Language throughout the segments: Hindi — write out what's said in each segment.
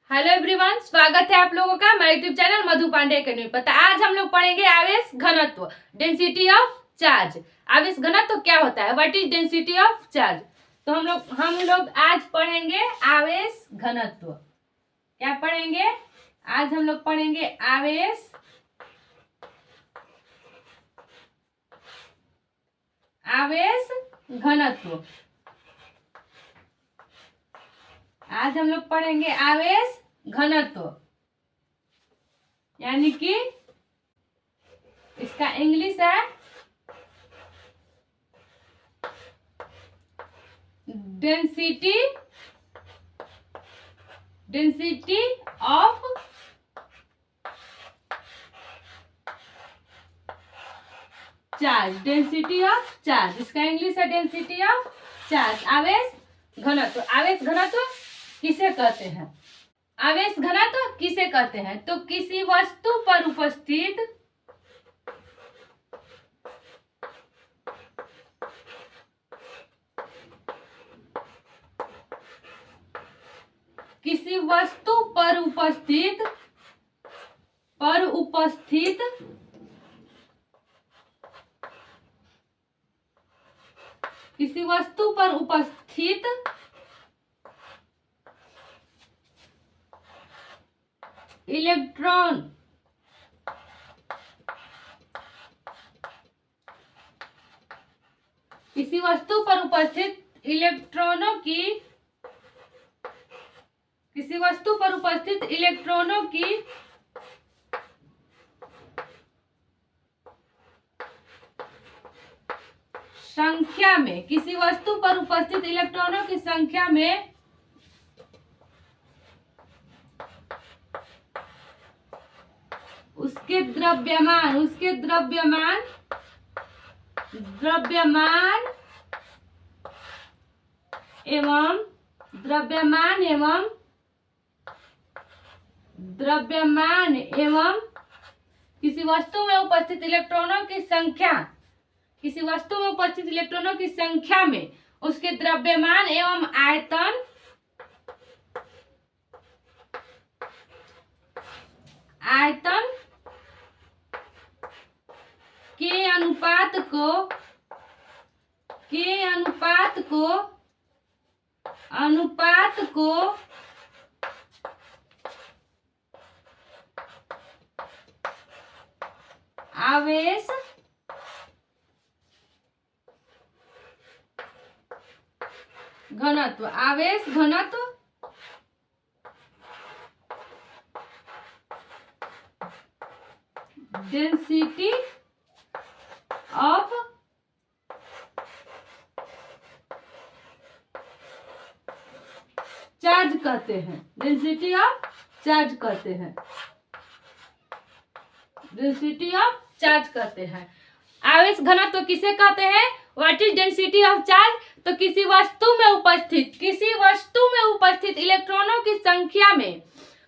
हेलो एवरीवन, स्वागत है आप लोगों का मेरे यूट्यूब चैनल मधु पांडे एकेडमी पर। आज हम लोग पढ़ेंगे आवेश घनत्व, डेंसिटी ऑफ चार्ज। आवेश घनत्व क्या होता है, what is density of charge. तो हम लोग आज पढ़ेंगे आवेश घनत्व। क्या पढ़ेंगे आज? हम लोग पढ़ेंगे आवेश घनत्व। आज हम लोग पढ़ेंगे आवेश घनत्व, यानी कि इसका इंग्लिश है density of charge. Density of charge, इसका इंग्लिश है डेंसिटी ऑफ चार्ज। आवेश घनत्व। आवेश घनत्व किसे कहते हैं? आवेश घनत्व किसे कहते हैं? तो किसी वस्तु पर उपस्थित किसी वस्तु पर उपस्थित किसी वस्तु पर उपस्थित इलेक्ट्रॉन किसी वस्तु पर उपस्थित इलेक्ट्रॉनों की संख्या में, किसी वस्तु पर उपस्थित इलेक्ट्रॉनों की संख्या में उसके द्रव्यमान एवं किसी वस्तु में उपस्थित इलेक्ट्रॉनों की संख्या में उसके द्रव्यमान एवं आयतन के अनुपात को आवेश घनत्व। आवेश घनत्व डेंसिटी ऑफ चार्ज कहते हैं। डेंसिटी ऑफ चार्ज कहते हैं। आवेश घनत्व किसे कहते हैं? What is density of charge. तो किसी वस्तु में उपस्थित इलेक्ट्रॉनों की संख्या में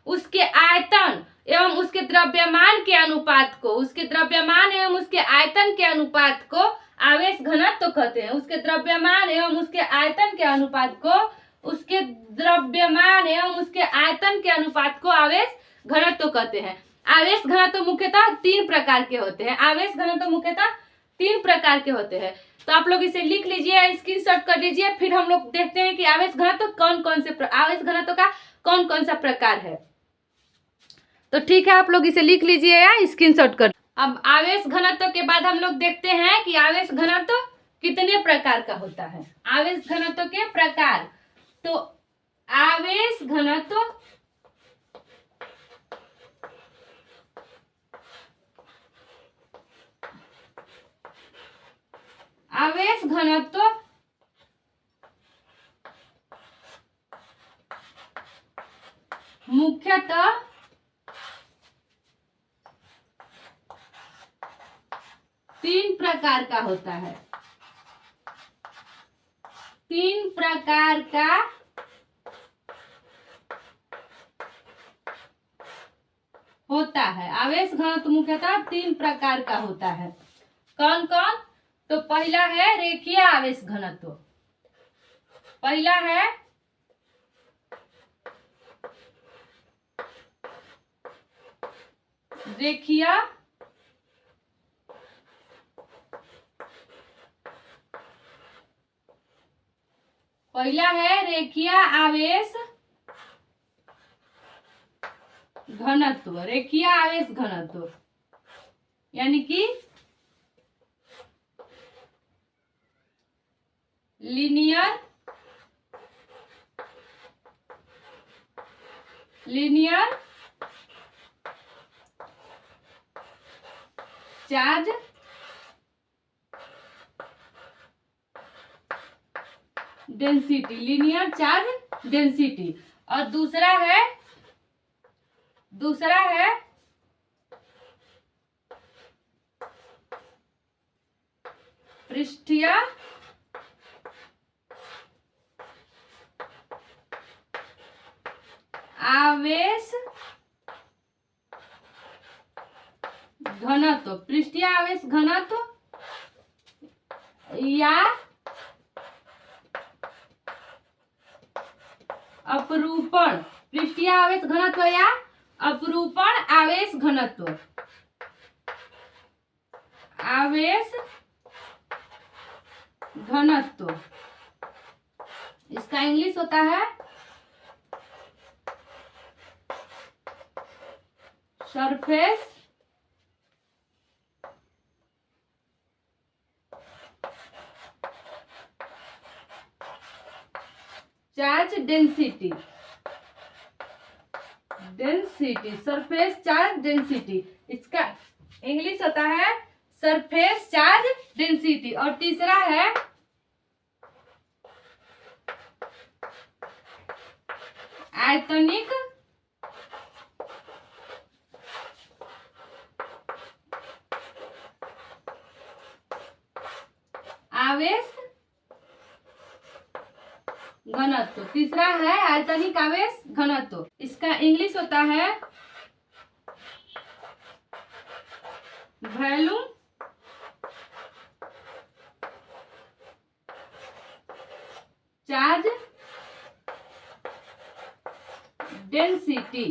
उसके आयतन एवं उसके द्रव्यमान के अनुपात को आवेश घनत्व कहते हैं। उसके द्रव्यमान एवं उसके आयतन के अनुपात को आवेश घनत्व कहते हैं। आवेश घनत्व मुख्यतः तीन प्रकार के होते हैं। तो आप लोग इसे लिख लीजिए, स्क्रीनशॉट कर लीजिए, फिर हम लोग देखते हैं कि आवेश घनत्व आवेश घनत्व का कौन कौन सा प्रकार है। तो ठीक है, आप लोग इसे लिख लीजिए या स्क्रीनशॉट कर। अब आवेश घनत्व के बाद हम लोग देखते हैं कि आवेश घनत्व कितने प्रकार का होता है। आवेश घनत्व के प्रकार। तो आवेश घनत्व मुख्यतः तीन प्रकार का होता है। आवेश घनत्व मुख्यतः तीन प्रकार का होता है। कौन कौन? तो पहला है रेखीय आवेश घनत्व। पहला है रेखीय पहला है रेखीय आवेश घनत्व, रेखीय आवेश घनत्व यानी कि linear charge density, linear charge density. और दूसरा है पृष्ठीय आवेश घनत्व, पृष्ठीय आवेश घनत्व या अपरूपण, पृष्ठीय आवेश घनत्व या अपरूपण आवेश घनत्व, आवेश घनत्व। इसका इंग्लिश होता है surface charge density, surface charge density. इसका इंग्लिश होता है सरफेस चार्ज डेंसिटी। और तीसरा है आयतनिक आवेश घनत्व, तीसरा है आयतनिक आवेश घनत्व। इसका इंग्लिश होता है वॉल्यूम चार्ज डेंसिटी।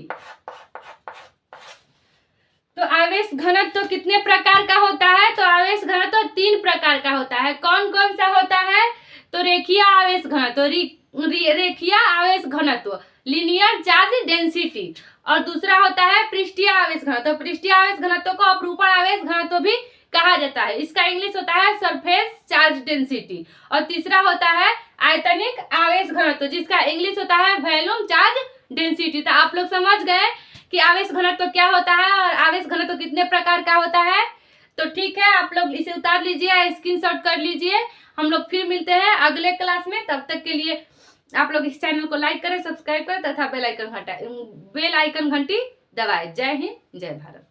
तो आवेश घनत्व कितने प्रकार का होता है? तो आवेश घनत्व 3 प्रकार का होता है। कौन कौन सा होता है? तो रेखीय आवेश घनत्व, रेखीय आवेश घनत्व, लीनियर चार्ज डेंसिटी। और दूसरा होता है पृष्ठीय आवेश घनत्व, पृष्ठीय आवेश घनत्व को अपरूपण आवेश घनत्व भी कहा जाता है। इसका इंग्लिश होता है सरफेस चार्ज डेंसिटी। और तीसरा होता है आयतनिक आवेश घनत्व, जिसका इंग्लिश होता है वॉल्यूम चार्ज डेंसिटी। तो आप लोग समझ गए कि आवेश घनत्व क्या होता है और आवेश घनत्व कितने प्रकार का होता है। तो ठीक है, आप लोग इसे उतार लीजिए, स्क्रीनशॉट कर लीजिए। हम लोग फिर मिलते हैं अगले क्लास में। तब तक के लिए आप लोग इस चैनल को लाइक करें, सब्सक्राइब करें तथा बेल आइकन घंटी दबाएं। जय हिंद, जय भारत।